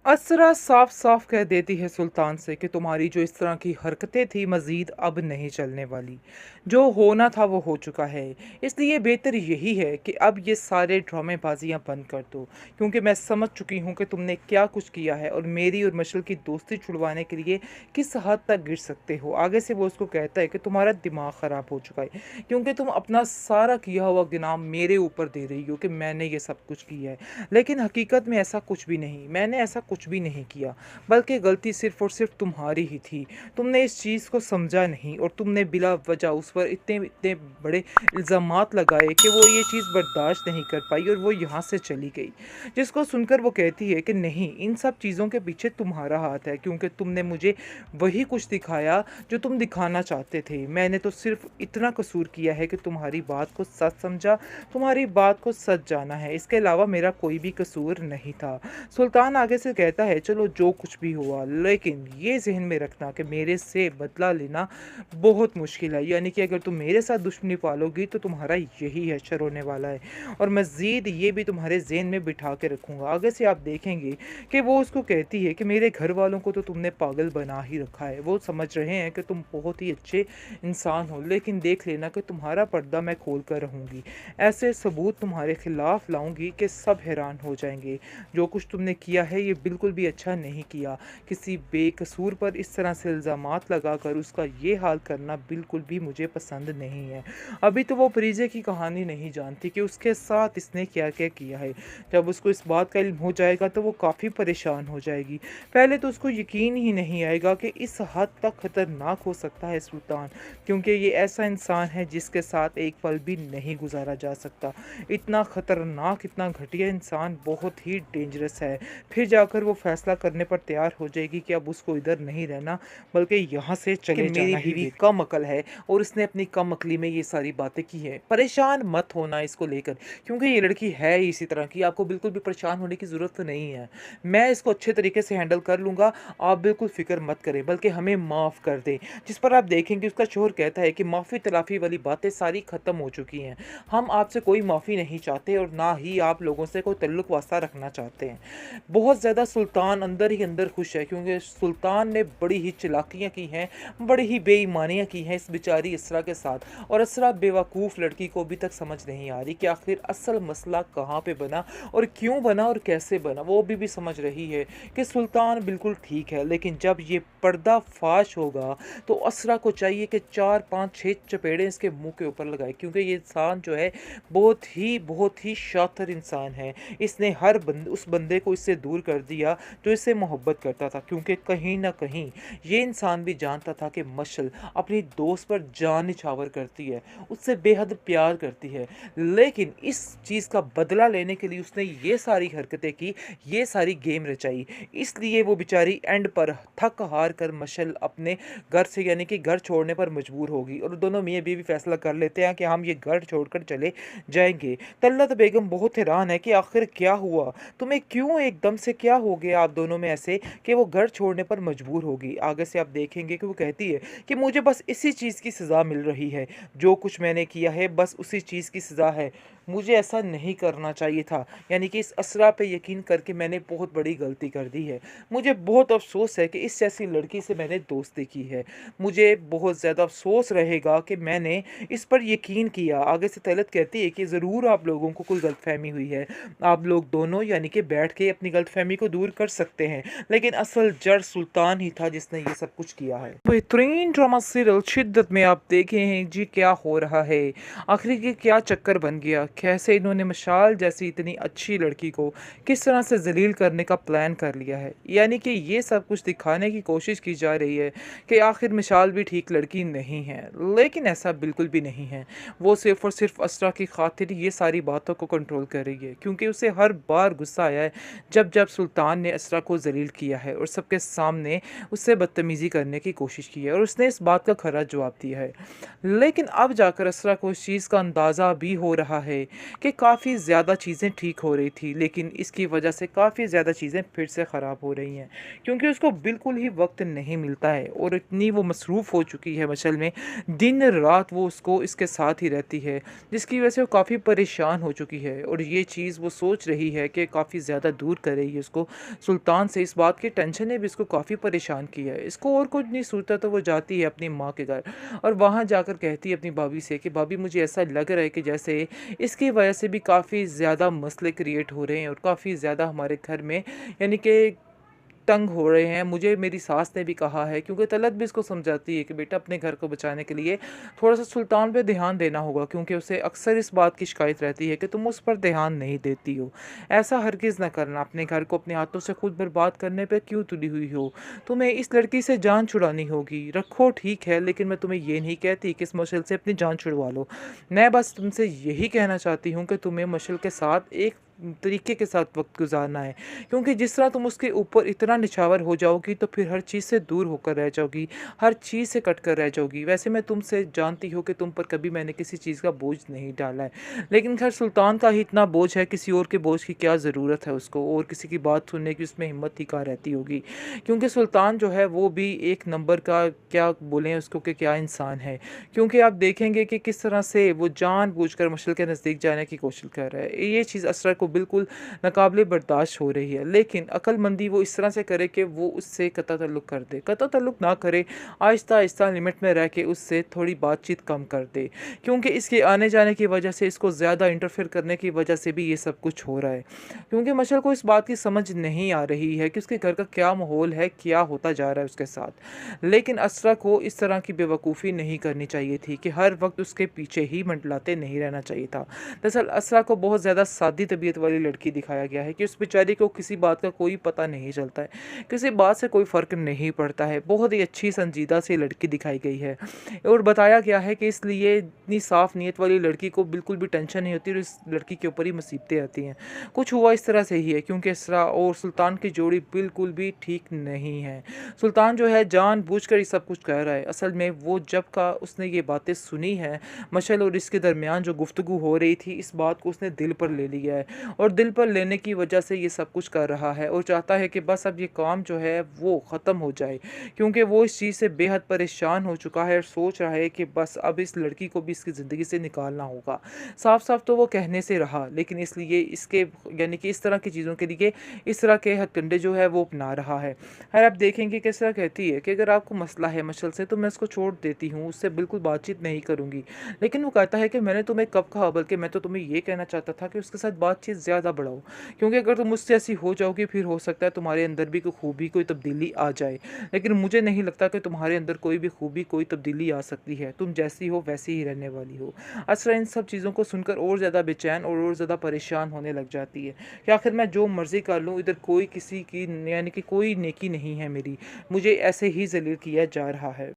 असरा साफ-साफ कह देती है सुल्तान से कि तुम्हारी जो इस तरह की हरकतें थी मज़ीद अब नहीं चलने वाली। जो होना था वो हो चुका है। इसलिए बेहतर यही है कि अब ये सारे ड्रामेबाज़ियाँ बंद कर दो, क्योंकि मैं समझ चुकी हूँ कि तुमने क्या कुछ किया है और मेरी और मशल की दोस्ती छुड़वाने के लिए किस हद तक गिर सकते हो। आगे से वो उसको कहता है कि तुम्हारा दिमाग ख़राब हो चुका है, क्योंकि तुम अपना सारा किया हुआ गुनाह मेरे ऊपर दे रही हो कि मैंने ये सब कुछ किया है। लेकिन हकीकत में ऐसा कुछ भी नहीं, मैंने ऐसा कुछ भी नहीं किया, बल्कि गलती सिर्फ़ और सिर्फ़ तुम्हारी ही थी। तुमने इस चीज़ को समझा नहीं और तुमने बिला वजह उस पर इतने इतने बड़े इल्ज़ामात लगाए कि वो ये चीज़ बर्दाश्त नहीं कर पाई और वो यहाँ से चली गई। जिसको सुनकर वो कहती है कि नहीं, इन सब चीज़ों के पीछे तुम्हारा हाथ है, क्योंकि तुमने मुझे वही कुछ दिखाया जो तुम दिखाना चाहते थे। मैंने तो सिर्फ़ इतना कसूर किया है कि तुम्हारी बात को सच समझा, तुम्हारी बात को सच जाना है। इसके अलावा मेरा कोई भी कसूर नहीं था। सुल्तान आगे से कहता है, चलो जो कुछ भी हुआ, लेकिन ये ज़हन में रखना कि मेरे से बदला लेना बहुत मुश्किल है। यानी कि अगर तुम मेरे साथ दुश्मनी पालोगी तो तुम्हारा यही हश्र होने वाला है, और मज़ीद ये भी तुम्हारे ज़हन में बिठा के रखूँगा। आगे से आप देखेंगे कि वो उसको कहती है कि मेरे घर वालों को तो तुमने पागल बना ही रखा है। वो समझ रहे हैं कि तुम बहुत ही अच्छे इंसान हो, लेकिन देख लेना कि तुम्हारा पर्दा मैं खोल कर रहूँगी। ऐसे सबूत तुम्हारे खिलाफ लाऊंगी कि सब हैरान हो जाएंगे। जो कुछ तुमने किया है ये बिल्कुल भी अच्छा नहीं किया। किसी बेकसूर पर इस तरह से इल्ज़ामात लगाकर उसका ये हाल करना बिल्कुल भी मुझे पसंद नहीं है। अभी तो वो फरीज़े की कहानी नहीं जानती कि उसके साथ इसने क्या क्या किया है। जब उसको इस बात का इल्म हो जाएगा तो वो काफ़ी परेशान हो जाएगी। पहले तो उसको यकीन ही नहीं आएगा कि इस हद तक ख़तरनाक हो सकता है सुल्तान, क्योंकि ये ऐसा इंसान है जिसके साथ एक पल भी नहीं गुजारा जा सकता। इतना ख़तरनाक, इतना घटिया इंसान बहुत ही डेंजरस है। फिर जाकर वो फ़ैसला करने पर तैयार हो जाएगी कि अब उसको इधर नहीं रहना, बल्कि यहाँ से कि चले मेरी जाना ही बीवी बेहतर। कम अकल है और इसने अपनी कम अकली में ये सारी बातें की हैं। परेशान मत होना इसको लेकर, क्योंकि ये लड़की है ही इसी तरह की, आपको बिल्कुल भी परेशान होने की ज़रूरत नहीं है। मैं इसको अच्छे तरीके से हैंडल कर लूँगा, आप बिल्कुल फ़िक्र मत करें, बल्कि हमें माफ़ कर दें। जिस पर आप देखेंगे उसका शौहर कहता है कि माफ़ी-तलाफ़ी वाली बातें सारी ख़त्म हो चुकी हैं। हम आपसे कोई माफ़ी नहीं चाहते और ना ही आप लोगों से कोई तल्लुक वास्ता रखना चाहते हैं। बहुत ज़्यादा सुल्तान अंदर ही अंदर खुश है, क्योंकि सुल्तान ने बड़ी ही चालाकियाँ की हैं, बड़ी ही बेईमानियाँ की हैं इस बेचारी इसरा के साथ, और इसरा बेवकूफ़ लड़की को अभी तक समझ नहीं आ रही कि आखिर असल मसला कहाँ पे बना और क्यों बना और कैसे बना। वो अभी भी समझ रही है कि सुल्तान बिल्कुल ठीक है, लेकिन जब ये पर्दा फाश होगा तो असरा को चाहिए कि 4, 5, 6 चपेड़े इसके मुँह के ऊपर लगाए, क्योंकि ये इंसान जो है बहुत ही शातिर इंसान है। इसने उस बंदे को इससे दूर कर दिया जो इससे मोहब्बत करता था, क्योंकि कहीं न कहीं ये इंसान भी जानता था कि मशल अपनी दोस्त पर जान निछावर करती है, उससे बेहद प्यार करती है। लेकिन इस चीज़ का बदला लेने के लिए उसने ये सारी हरकतें की, ये सारी गेम रचाई। इसलिए वो बेचारी एंड पर थक हार कर मशल अपने घर से, यानी कि घर छोड़ने पर मजबूर होगी, और दोनों मियाँ बीवी फैसला कर लेते हैं कि हम ये घर छोड़कर चले जाएँगे। तलत बेगम बहुत हैरान है कि आखिर क्या हुआ? तुम्हें क्यों एकदम से क्या हो गया आप दोनों में ऐसे कि वो घर छोड़ने पर मजबूर होगी? आगे से आप देखेंगे कि वो कहती है कि मुझे बस इसी चीज़ की सज़ा मिल रही है। जो कुछ मैंने किया है बस उसी चीज़ की सज़ा है। मुझे ऐसा नहीं करना चाहिए था। यानी कि इस असरा पे यकीन करके मैंने बहुत बड़ी गलती कर दी है। मुझे बहुत अफ़सोस है कि इस जैसी लड़की से मैंने दोस्ती की है। मुझे बहुत ज़्यादा अफ़सोस रहेगा कि मैंने इस पर यकीन किया। आगे से तलत कहती है कि ज़रूर आप लोगों को कोई गलतफ़हमी हुई है। आप लोग दोनों यानी कि बैठ के अपनी गलतफ़हमी को दूर कर सकते हैं। लेकिन असल जड़ सुल्तान ही था जिसने ये सब कुछ किया है। बेहतरीन ड्रामा सीरियल शिद्दत में आप देखे हैं जी क्या हो रहा है। आखिर ये क्या चक्कर बन गया, कैसे इन्होंने मशाल जैसी इतनी अच्छी लड़की को किस तरह से जलील करने का प्लान कर लिया है। यानी कि ये सब कुछ दिखाने की कोशिश की जा रही है कि आखिर मशाल भी ठीक लड़की नहीं है, लेकिन ऐसा बिल्कुल भी नहीं है। वो सिर्फ़ और सिर्फ असरा की खातिर ये सारी बातों को कंट्रोल कर रही है, क्योंकि उसे हर बार गुस्सा आया है जब जब सुल्तान ने असरा को जलील किया है और सबके सामने उससे बदतमीज़ी करने की कोशिश की है, और उसने इस बात का खरा जवाब दिया है। लेकिन अब जाकर असरा को इस चीज़ का अंदाज़ा भी हो रहा है है कि काफ़ी ज़्यादा चीज़ें ठीक हो रही थी, लेकिन इसकी वजह से काफ़ी ज़्यादा चीज़ें फिर से ख़राब हो रही हैं, क्योंकि उसको बिल्कुल ही वक्त नहीं मिलता है और इतनी वो मसरूफ़ हो चुकी है मशल में, दिन रात वो उसको इसके साथ ही रहती है, जिसकी वजह से वो काफ़ी परेशान हो चुकी है। और ये चीज़ वो सोच रही है कि काफ़ी ज़्यादा दूर करेगी उसको सुल्तान से। इस बात की टेंशन ने भी इसको काफ़ी परेशान किया है। इसको और कुछ नहीं सूझता तो वो जाती है अपनी माँ के घर और वहाँ जाकर कहती है अपनी भाभी से कि भाभी मुझे ऐसा लग रहा है कि जैसे इसकी वजह से भी काफ़ी ज़्यादा मसले क्रिएट हो रहे हैं और काफ़ी ज़्यादा हमारे घर में यानी कि तंग हो रहे हैं। मुझे मेरी सास ने भी कहा है, क्योंकि तलत भी इसको समझाती है कि बेटा अपने घर को बचाने के लिए थोड़ा-सा सुल्तान पे ध्यान देना होगा, क्योंकि उसे अक्सर इस बात की शिकायत रहती है कि तुम उस पर ध्यान नहीं देती हो। ऐसा हरगिज़ ना करना, अपने घर को अपने हाथों से खुद बर्बाद करने पे क्यों तुली हुई हो? तुम्हें इस लड़की से जान छुड़ानी होगी। रखो ठीक है, लेकिन मैं तुम्हें ये नहीं कहती कि इस मशल से अपनी जान छुड़वा लो। मैं बस तुमसे यही कहना चाहती हूँ कि तुम्हें मशल के साथ एक तरीके के साथ वक़्त गुज़ारना है, क्योंकि जिस तरह तुम उसके ऊपर इतना निछावर हो जाओगी तो फिर हर चीज़ से दूर होकर रह जाओगी, हर चीज़ से कट कर रह जाओगी। वैसे मैं तुमसे जानती हूँ कि तुम पर कभी मैंने किसी चीज़ का बोझ नहीं डाला है, लेकिन ख़ैर सुल्तान का ही इतना बोझ है, किसी और के बोझ की क्या ज़रूरत है उसको, और किसी की बात सुनने की उसमें हिम्मत ही कहाँ रहती होगी। क्योंकि सुल्तान जो है वो भी एक नंबर का, क्या बोलें उसको, कि क्या इंसान है। क्योंकि आप देखेंगे कि किस तरह से वो जानबूझकर मशल के नज़दीक जाने की कोशिश कर रहा है। ये चीज़ असरा को बिल्कुल नाकाबिले बर्दाश्त हो रही है, लेकिन अक्लमंदी वो इस तरह से करे कि वो उससे कता ताल्लुक़ कर दे। कता ताल्लुक़ ना करे, आहिस्ता-आहिस्ता लिमिट में रह के उससे थोड़ी बातचीत कम कर दे, क्योंकि इसके आने-जाने की वजह से, इसको ज़्यादा इंटरफेयर करने की वजह से भी ये सब कुछ हो रहा है। क्योंकि मशल को इस बात की समझ नहीं आ रही है कि उसके घर का क्या माहौल है, क्या होता जा रहा है उसके साथ। लेकिन असरा को इस तरह की बेवकूफ़ी नहीं करनी चाहिए थी कि हर वक़्त उसके पीछे ही मंडलाते नहीं रहना चाहिए था। दरअसल असरा को बहुत ज़्यादा सादी तबीयत वाली लड़की दिखाया गया है कि उस बेचारी को किसी बात का कोई पता नहीं चलता है, किसी बात से कोई फ़र्क नहीं पड़ता है। बहुत ही अच्छी संजीदा सी लड़की दिखाई गई है और बताया गया है कि इसलिए इतनी साफ़ नीयत वाली लड़की को बिल्कुल भी टेंशन नहीं होती और इस लड़की के ऊपर ही मुसीबतें आती हैं। कुछ हुआ इस तरह से ही है, क्योंकि इसरा और सुल्तान की जोड़ी बिल्कुल भी ठीक नहीं है। सुल्तान जो है जानबूझकर ये सब कुछ कर रहा है। असल में वो जब का उसने ये बातें सुनी हैं, मशल और इसके दरमियान जो गुफ्तगू हो रही थी, इस बात को उसने दिल पर ले लिया है और दिल पर लेने की वजह से ये सब कुछ कर रहा है और चाहता है कि बस अब ये काम जो है वो ख़त्म हो जाए, क्योंकि वो इस चीज़ से बेहद परेशान हो चुका है और सोच रहा है कि बस अब इस लड़की को भी इसकी ज़िंदगी से निकालना होगा। साफ साफ तो वो कहने से रहा, लेकिन इसलिए इसके यानी कि इस तरह की चीज़ों के लिए इस तरह के हथकंडे जो है वो अपना रहा है। खैर आप देखेंगे किस तरह कहती है कि अगर आपको मसला है मशल से तो मैं उसको छोड़ देती हूँ, उससे बिल्कुल बातचीत नहीं करूँगी। लेकिन वो कहता है कि मैंने तुम्हें कब कहा, बल्कि मैं तो तुम्हें ये कहना चाहता था कि उसके साथ बातचीत ज़्यादा बढ़ाओ, क्योंकि अगर तुम मुझसे ऐसी हो जाओगी फिर हो सकता है तुम्हारे अंदर भी कोई खूबी, कोई तब्दीली आ जाए। लेकिन मुझे नहीं लगता कि तुम्हारे अंदर कोई भी खूबी, कोई तब्दीली आ सकती है। तुम जैसी हो वैसी ही रहने वाली हो। असरा इन सब चीज़ों को सुनकर और ज़्यादा बेचैन और ज़्यादा परेशान होने लग जाती है कि आखिर मैं जो मर्ज़ी कर लूँ, इधर कोई किसी की यानी कि कोई नेकी नहीं है मेरी, मुझे ऐसे ही ज़लील किया जा रहा है।